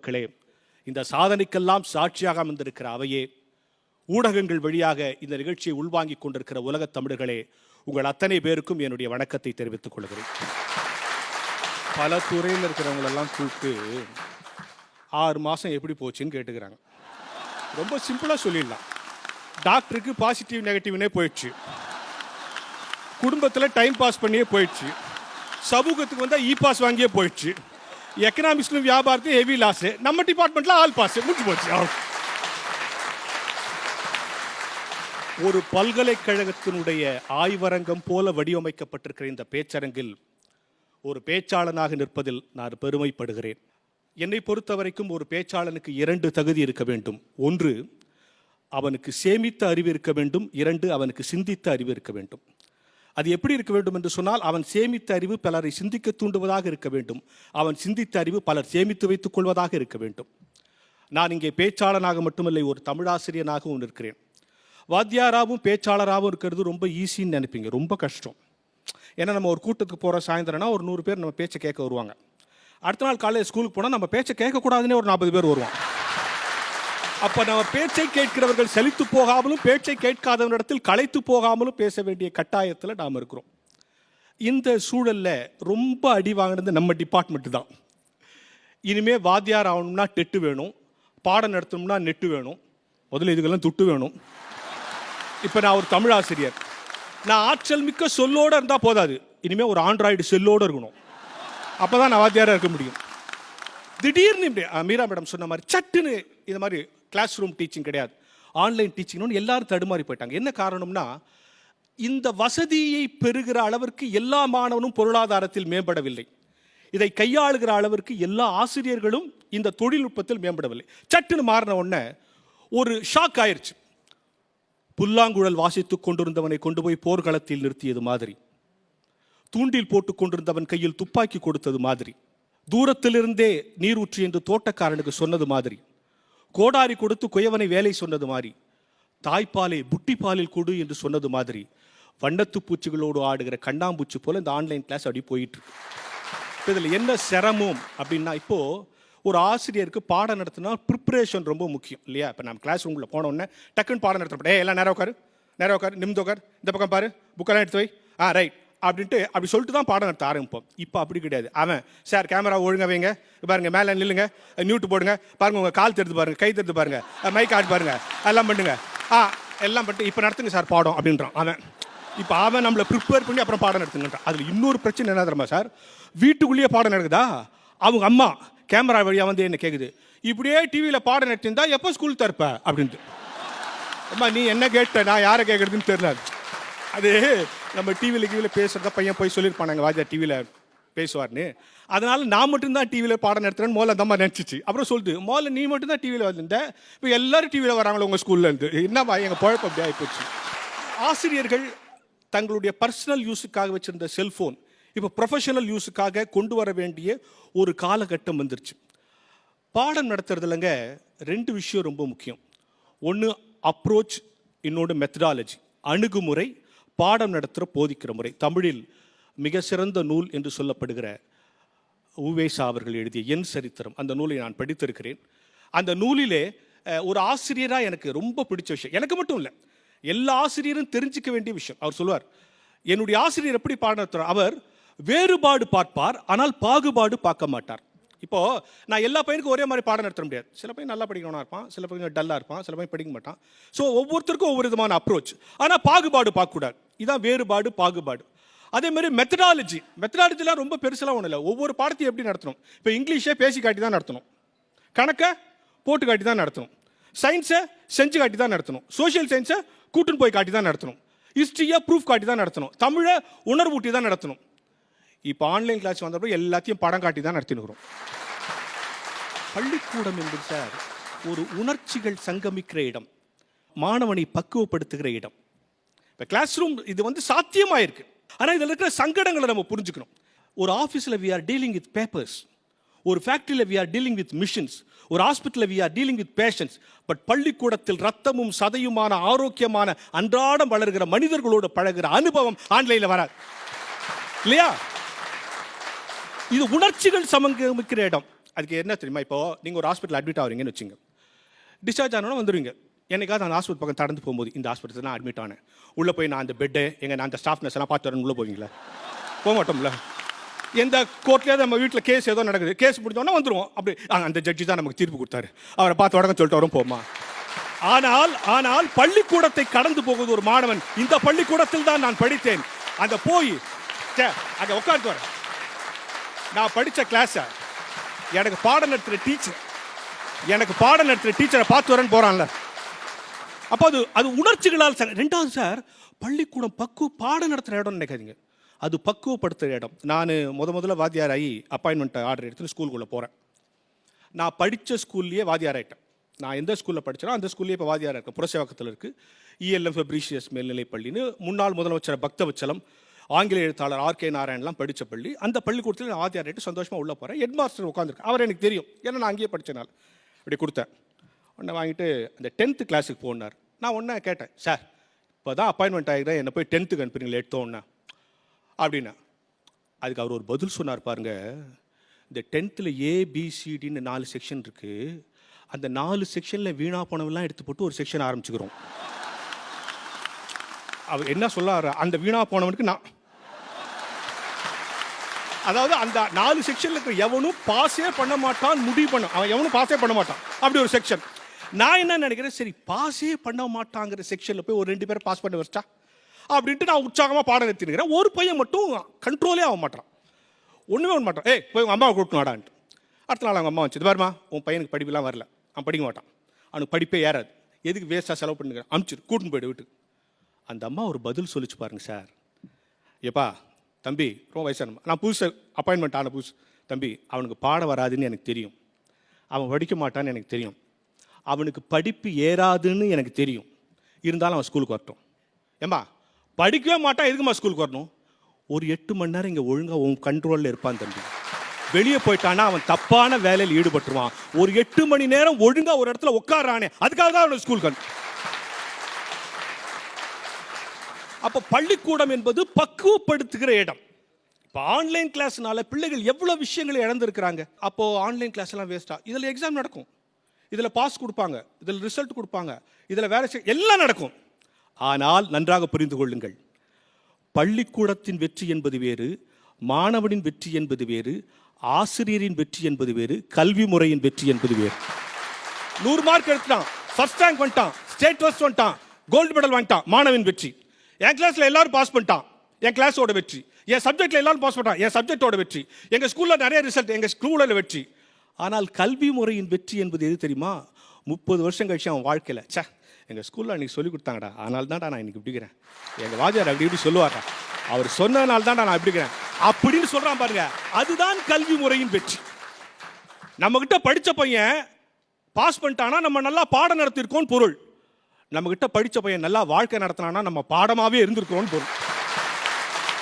பெருமக்களே, இந்த சாதனைக்கெல்லாம் சாட்சியாக அமர்ந்திருக்கிற அவையே, ஊடகங்கள் வழியாக இந்த நிகழ்ச்சியை உள்வாங்கிக் கொண்டிருக்கிற உலகத் தமிழர்களே, உங்கள் அத்தனை பேருக்கும் என்னுடைய வணக்கத்தை தெரிவித்துக் கொள்கிறேன். பல துறையில் இருக்கிறவங்களெல்லாம் கூப்பிட்டு 6 மாதம் எப்படி போச்சுன்னு கேட்டுக்கிறாங்க. ரொம்ப சிம்பிளாக சொல்லிடலாம். டாக்டருக்கு பாசிட்டிவ் நெகட்டிவ்னே போயிடுச்சு, குடும்பத்தில் டைம் பாஸ் பண்ணியே போயிடுச்சு, சமூகத்துக்கு வந்தால் பாஸ் வாங்கியே போயிடுச்சு, எக்கனாமிக்ஸ்லும் வியாபாரத்தையும் ஹெவி லாஸ், நம்ம டிபார்ட்மெண்ட்டில் ஆல் பாஸ் முடிஞ்சு போச்சு. ஒரு பல்கலைக்கழகத்தினுடைய ஆய்வரங்கம் போல வடிவமைக்கப்பட்டிருக்கிற இந்த பேச்சரங்கில் ஒரு பேச்சாளனாக நிற்பதில் நான் பெருமைப்படுகிறேன். என்னை பொறுத்தவரைக்கும் ஒரு பேச்சாளனுக்கு 2 தகுதி இருக்க வேண்டும். 1, அவனுக்கு சேமித்த அறிவு இருக்க வேண்டும். 2, அவனுக்கு சிந்தித்த அறிவு இருக்க வேண்டும். அது எப்படி இருக்க வேண்டும் என்று சொன்னால், அவன் சேமித்த அறிவு பலரை சிந்திக்க தூண்டுவதாக இருக்க வேண்டும். அவன் சிந்தித்த அறிவு பலர் சேமித்து வைத்துக் கொள்வதாக இருக்க வேண்டும். நான் இங்கே பேச்சாளனாக மட்டுமில்லை, ஒரு தமிழாசிரியனாகவும் இருக்கிறேன். வாத்தியாராகவும் பேச்சாளராகவும் இருக்கிறது ரொம்ப ஈஸின்னு நினைப்பீங்க, ரொம்ப கஷ்டம். ஏன்னா நம்ம ஒரு கூட்டத்துக்கு போகிற சாயந்தரம்னா ஒரு 100 பேர் நம்ம பேச்சை கேட்க வருவாங்க. அடுத்த நாள் காலையில் ஸ்கூலுக்கு போனால் நம்ம பேச்சை கேட்கக்கூடாதுன்னே ஒரு 40 பேர் வருவாங்க. அப்போ நம்ம பேச்சை கேட்கிறவர்கள் சலித்து போகாமலும் பேச்சை கேட்காதவனிடத்தில் களைத்து போகாமலும் பேச வேண்டிய கட்டாயத்தில் நாம் இருக்கிறோம். இந்த சூழலில் ரொம்ப அடி வாங்கினது நம்ம டிபார்ட்மெண்ட்டு தான். இனிமேல் வாத்தியார் ஆகணும்னா டெட்டு வேணும், பாடம் நடத்தணும்னா நெட்டு வேணும், முதல்ல இதுக்கெல்லாம் துட்டு வேணும். இப்போ நான் ஒரு தமிழ் ஆசிரியர், நான் ஆற்றல் மிக்க சொல்லோடு இருந்தால் போதாது, இனிமேல் ஒரு ஆண்ட்ராய்டு செல்லோடு இருக்கணும். அப்போ தான் நான் வாத்தியாராக இருக்க முடியும். திடீர்னு இப்படி மீரா மேடம் சொன்ன மாதிரி சட்டுன்னு இந்த மாதிரி கிளாஸ் ரூம் டீச்சிங் கிடையாது, ஆன்லைன் டீச்சிங்னு எல்லாரும் தடுமாறி போயிட்டாங்க. என்ன காரணம்னா, இந்த வசதியை பெறுகிற அளவிற்கு எல்லா மாணவனும் பொருளாதாரத்தில் மேம்படவில்லை. இதை கையாளுகிற அளவிற்கு எல்லா ஆசிரியர்களும் இந்த தொழில்நுட்பத்தில் மேம்படவில்லை. சட்டுன்னு மாறின உடனே ஒரு ஷாக் ஆயிடுச்சு. புல்லாங்குழல் வாசித்துக் கொண்டிருந்தவனை கொண்டு போய் போர்க்களத்தில் நிறுத்தியது மாதிரி, தூண்டில் போட்டுக் கொண்டிருந்தவன் கையில் துப்பாக்கி கொடுத்தது மாதிரி, தூரத்திலிருந்தே நீர் ஊற்றி என்று தோட்டக்காரனுக்கு சொன்னது மாதிரி, கோடாரி கொடுத்து குயவனை வேலை சொன்னது மாதிரி, தாய்ப்பாலை புட்டிப்பாலில் கொடு என்று சொன்னது மாதிரி, வண்ணத்து பூச்சிகளோடு ஆடுகிற கண்ணாம்பூச்சி போல இந்த ஆன்லைன் கிளாஸ் அப்படி போயிட்டு இருக்கு. இதில் என்ன சிரமம் அப்படின்னா, இப்போ ஒரு ஆசிரியருக்கு பாடம் நடத்தினா ப்ரிப்பரேஷன் ரொம்ப முக்கியம் இல்லையா? இப்போ நம்ம கிளாஸ் ரூமில் போனோடனே டக்குன்னு பாடம் நடத்தப்பட, எல்லாம் நேரம் உட்காரு, நிமிந்து உட்கார், இந்த பக்கம் பாரு, புக்கெல்லாம் எடுத்து வை, ரைட் அப்படின்ட்டு அப்படி சொல்லிட்டு தான் பாடம் நடத்த ஆரம்பிப்போம். இப்போ அப்படி கிடையாது. அவன் சார் கேமரா ஒழுங்க வைங்க, பாருங்க மேலே நில்லுங்க, நியூட்டு போடுங்க, பாருங்க உங்கள் கால் தெரிந்து பாருங்க, கை தெரிந்து பாருங்க, மைக் ஆட் பாருங்க, எல்லாம் பண்ணுங்க, எல்லாம் பண்ணிட்டு இப்போ நடத்துங்க சார் பாடம் அப்படின்றான் அவன். இப்போ அவன் நம்மளை ப்ரிப்பேர் பண்ணி அப்புறம் பாடம் நடத்துங்கன்றான். அதில் இன்னொரு பிரச்சனை என்ன தெரியுமா சார்? வீட்டுக்குள்ளேயே பாடம் நடக்குதா, அவங்க அம்மா கேமரா வழியாக வந்து என்ன கேட்குது, இப்படியே டிவியில் பாடம் நடத்திருந்தா எப்போ ஸ்கூல் தரப்ப அப்படின்ட்டு. அம்மா நீ என்ன கேட்ட, நான் யாரை கேட்குறதுன்னு தெரியல. அது நம்ம டிவியில் பேசுகிறத பையன் போய் சொல்லியிருப்பானாங்க, வாஜா டிவியில் பேசுவார்னு. அதனால் நான் மட்டும்தான் டிவியில் பாடம் நடத்துகிறேன்னு முதல்ல அந்த அம்மா நினச்சிச்சு. அப்புறம் சொல்லுது, முதல்ல நீ மட்டும்தான் டிவியில் வந்திருந்த, இப்போ எல்லோரும் டிவியில் வராங்களோ உங்கள் ஸ்கூலில் இருந்து, என்னப்பா எங்கள் குழப்பம் அப்படி ஆகிப்போச்சு. ஆசிரியர்கள் தங்களுடைய பர்சனல் யூஸுக்காக வச்சுருந்த செல்ஃபோன் இப்போ ப்ரொஃபஷனல் யூஸுக்காக கொண்டு வர வேண்டிய ஒரு காலகட்டம் வந்துருச்சு. பாடம் நடத்துறதுலங்க 2 விஷயம் ரொம்ப முக்கியம். ஒன்று அப்ரோச், இன்னொன்று மெத்தடாலஜி, அணுகுமுறை, பாடம் நடத்துகிற போதிக்கிற முறை. தமிழில் மிக சிறந்த நூல் என்று சொல்லப்படுகிற உவேசா அவர்கள் எழுதிய என் சரித்திரம், அந்த நூலை நான் படித்திருக்கிறேன். அந்த நூலிலே ஒரு ஆசிரியராக எனக்கு ரொம்ப பிடிச்ச விஷயம், எனக்கு மட்டும் இல்லை எல்லா ஆசிரியரும் தெரிஞ்சிக்க வேண்டிய விஷயம். அவர் சொல்லுவார், என்னுடைய ஆசிரியர் எப்படி பாடம் நடத்துகிறார், அவர் வேறுபாடு பார்ப்பார், ஆனால் பாகுபாடு பார்க்க மாட்டார். இப்போ நான் எல்லா பையனுக்கும் ஒரே மாதிரி பாடம் நடத்த முடியாது. சில பையன் நல்லா படிக்கணும்னா இருப்பான், சில பையன் டல்லாக இருப்பான், சில பையன் படிக்க மாட்டான். ஸோ ஒவ்வொருத்தருக்கும் ஒவ்வொரு விதமான அப்ரோச். ஆனால் பாகுபாடு பார்க்கக்கூடாது. இதுதான் வேறுபாடு, பாகுபாடு. அதே மாதிரி மெத்தடாலஜிலாம் ரொம்ப பெருசெல்லாம் ஒன்றும் இல்லை. ஒவ்வொரு பாடத்தையும் எப்படி நடத்தணும், இப்போ இங்கிலீஷே பேசி காட்டி தான் நடத்தணும், கணக்கை போட்டு காட்டி தான் நடத்தணும், சயின்ஸை செஞ்சு காட்டி தான் நடத்தணும், சோஷியல் சயின்ஸை கூட்டுன்னு போய் காட்டி தான் நடத்தணும், ஹிஸ்ட்ரியை ப்ரூஃப் காட்டி தான் நடத்தணும், தமிழை உணர்வூட்டி தான் நடத்தணும். இப்போ ஆன்லைன் கிளாஸ் வந்தப்போ எல்லாத்தையும் படம் காட்டி தான் நடத்தினுக்கிறோம். பள்ளிக்கூடம் என்பது சார் ஒரு உணர்ச்சிகள் சங்கமிக்கிற இடம், மாணவனை பக்குவப்படுத்துகிற இடம். இப்போ கிளாஸ் ரூம் இது சாத்தியமாயிருக்கு. ஆனால் இதில் இருக்கிற சங்கடங்களை நம்ம புரிஞ்சுக்கணும். ஒரு ஆஃபீஸில் we are dealing with papers, ஒரு ஃபேக்ட்ரியில் we are dealing with machines, ஒரு ஹாஸ்பிட்டலில் we are dealing with patients. But பள்ளிக்கூடத்தில் ரத்தமும் சதையுமான ஆரோக்கியமான அன்றாடம் வளர்கிற மனிதர்களோடு பழகிற அனுபவம் ஆன்லைனில் வராது இல்லையா? இது உணர்ச்சிகள் சமங்கமிக்கிற இடம். அதுக்கு என்ன தெரியுமா, இப்போ நீங்கள் ஒரு ஹாஸ்பிட்டல் அட்மிட் ஆகிறீங்கன்னு வச்சுங்க, டிஸ்சார்ஜ் ஆனோன்னா வந்துடுவீங்க. என்னைக்காவது அந்த ஹாஸ்பிட்டல் பக்கம் கடந்து போகும்போது இந்த ஹாஸ்பிட்டல் நான் அட்மிட் ஆனேன், உள்ளே போய் நான் அந்த பெட்டு நான் அந்த ஸ்டாஃப் நர்ஸ் எல்லாம் பார்த்து வரேன், உள்ளே போவீங்களா? போக மாட்டோம்ல. எந்த கோர்ட்லேயாவது நம்ம வீட்டில் கேஸ் ஏதோ நடக்குது, கேஸ் முடிஞ்சோன்னா வந்துடுவோம். அப்படி அந்த ஜட்ஜி தான் நமக்கு தீர்ப்பு கொடுத்தாரு, அவரை பார்த்து உடனே சொல்லிட்டு வரும் போமா. ஆனால் பள்ளிக்கூடத்தை கடந்து போகுது ஒரு மாணவன், இந்த பள்ளிக்கூடத்தில் தான் நான் படித்தேன், அங்கே போய் அங்கே உட்காந்து வரேன், நான் படித்த கிளாஸை எனக்கு பாடம் நடத்துகிற டீச்சரை பார்த்து வரேன்னு போகிறான்ல. அப்போ அது உணர்ச்சிகளால் சார். ரெண்டாவது சார், பள்ளிக்கூடம் பாடம் நடத்துகிற இடம்னு நினைக்காதீங்க, அது பக்குவப்படுத்துகிற இடம். நான் முதல்ல வாத்தியார் ஆகி அப்பாயின்மெண்ட் ஆர்டர் எடுத்து ஸ்கூலுக்குள்ளே போகிறேன். நான் படித்த ஸ்கூல்லையே வாத்தியார் ஆகிட்டேன். நான் எந்த ஸ்கூலில் படித்தேனோ அந்த ஸ்கூல்லேயே இப்போ வாத்தியாராக இருக்கேன். புரசேவாக்கத்தில் இருக்குது இஎல்எம் ஃபெப்ரிஷியஸ் மேல்நிலைப் பள்ளின்னு முன்னாள் முதலமைச்சர் பக்தவச்சலம், ஆங்கில எழுத்தாளர் ஆர்கே நாராயணன்லாம் படித்த பள்ளி. அந்த பள்ளிக்கூடத்தில் நான் வாத்தியார் ஆகிட்டு சந்தோஷமாக உள்ளே போகிறேன். ஹெட் மாஸ்டர் உட்காந்துருக்கு, அவர் எனக்கு தெரியும், ஏன்னா நான் அங்கேயே படித்தனால. அப்படி கொடுத்தேன். உடனே வாங்கிட்டு அந்த 10th கிளாஸுக்கு போனார். நான் ஒன்றா கேட்டேன், சார் இப்போ தான் அப்பாயின்மெண்ட் ஆகிக்கிறேன், என்னை போய் 10th அனுப்புறீங்களா எடுத்தோன்னே அப்படின்னா. அதுக்கு அவர் ஒரு பதில் சொன்னார் பாருங்க, இந்த 10th ABCDன்னு 4 செக்ஷன் இருக்குது, அந்த 4 செக்ஷனில் வீணா போனவெல்லாம் எடுத்து போட்டு ஒரு செக்ஷன் ஆரம்பிச்சுக்கிறோம். அவர் என்ன சொல்ல, அந்த வீணா போனவனுக்கு நான், அதாவது அந்த 4 செக்ஷன்ல இருக்கிற எவனும் பாஸே பண்ண மாட்டான், முடிவு பண்ண அவன் எவனும் பாஸே பண்ண மாட்டான், அப்படி ஒரு செக்ஷன். நான் என்ன நினைக்கிறேன், சரி பாஸே பண்ண மாட்டாங்கிற செக்ஷனில் போய் ஒரு 2 பேரை பாஸ் பண்ண வச்சா அப்படின்ட்டு நான் உற்சாகமாக பாடம் எடுத்துக்கிறேன். ஒரு பையன் மட்டும் கண்ட்ரோலே ஆக மாட்டான், ஒன்றுமே பண்ண மாட்டான். போய் உங்கள் அம்மாவை கூப்பிட்டு வாடான்ட்டு. அடுத்த நாள் அவங்க அம்மா வச்சு, இது பாருமா உன் பையனுக்கு படிப்புலாம் வரல, அவன் படிக்க மாட்டான், அவனுக்கு படிப்பே ஏறாது, எதுக்கு வேஸ்ட்டாக செலவு பண்ணுறேன், அனுப்பிச்சிரு, கூட்டின்னு போய்ட்டு வீட்டுக்கு. அந்த அம்மா ஒரு பதில் சொல்லிச்சு பாருங்க சார், ஏப்பா தம்பி ரொம்ப வயசான, நான் புதுசு அப்பாயின்மெண்ட் ஆன புதுசு, தம்பி அவனுக்கு பாட வராதுன்னு எனக்கு தெரியும், அவன் படிக்க மாட்டான்னு எனக்கு தெரியும், அவனுக்கு படிப்பு ஏறாதுன்னு எனக்கு தெரியும், இருந்தாலும் அவன் ஸ்கூலுக்கு வரட்டும். ஏம்மா படிக்கவே மாட்டான், எதுக்குமா ஸ்கூலுக்கு வரணும்? ஒரு 8 மணி நேரம் இங்கே ஒழுங்காக உன் கண்ட்ரோலில் இருப்பான் தம்பி, வெளியே போயிட்டான்னா அவன் தப்பான வேலையில் ஈடுபட்டுருவான். ஒரு 8 மணி நேரம் ஒழுங்காக ஒரு இடத்துல உட்காரானே, அதுக்காக தான் அவனுக்கு ஸ்கூலுக்கு. அப்போ பள்ளிக்கூடம் என்பது பக்குவப்படுத்துகிற இடம். இப்போ ஆன்லைன் கிளாஸ்னால பிள்ளைகள் எவ்வளோ விஷயங்களை இழந்திருக்கிறாங்க. அப்போ ஆன்லைன் கிளாஸ் எல்லாம் வேஸ்டா? இதில் எக்ஸாம் நடக்கும், இதில் பாஸ் கொடுப்பாங்க, இதில் ரிசல்ட் கொடுப்பாங்க, இதில் வேற எல்லாம் நடக்கும். ஆனால் நன்றாக புரிந்து கொள்ளுங்கள், பள்ளிக்கூடத்தின் வெற்றி என்பது வேறு, மாணவனின் வெற்றி என்பது வேறு, ஆசிரியரின் வெற்றி என்பது வேறு, கல்வி முறையின் வெற்றி என்பது வேறு. 100 மார்க் எடுத்துட்டான், ஃபர்ஸ்ட் ரேங்க் வந்துட்டான், ஸ்டேட் ஃபர்ஸ்ட் வந்துட்டான், கோல்டு மெடல் வாங்கிட்டான், மாணவன் வெற்றி. என் கிளாஸ்ல எல்லாரும் பாஸ் பண்ணிட்டான், என் கிளாஸோட வெற்றி. என் சப்ஜெக்ட்ல எல்லாரும் பாஸ் பண்ணிட்டான், என் சப்ஜெக்டோட வெற்றி. எங்க ஸ்கூல்ல நிறைய ரிசல்ட், எங்க ஸ்கூல்ல வெற்றி. ஆனால் கல்வி முறையின் வெற்றி என்பது எது தெரியுமா? 30 வருஷம் கழிச்சு அவன் வாழ்க்கையில், சே எங்கள் ஸ்கூலில் அன்றைக்கி சொல்லிக் கொடுத்தாங்கடா, அதனால தான்டா நான் இன்னைக்கு இப்படிக்கிறேன், எங்கள் வாத்தியார் அப்படி இப்படி சொல்லுவாரா, அவர் சொன்னதுனால தான்டா நான் இப்படிக்கிறேன் அப்படின்னு சொல்கிறான் பாருங்க. அதுதான் கல்வி முறையின் வெற்றி. நம்மக்கிட்ட படித்த பையன் பாஸ் பண்ணிட்டானா நம்ம நல்லா பாடம் நடத்திருக்கோன்னு பொருள். நம்மக்கிட்ட படித்த பையன் நல்லா வாழ்க்கை நடத்தினானா நம்ம பாடமாகவே இருந்திருக்கிறோன்னு பொருள்.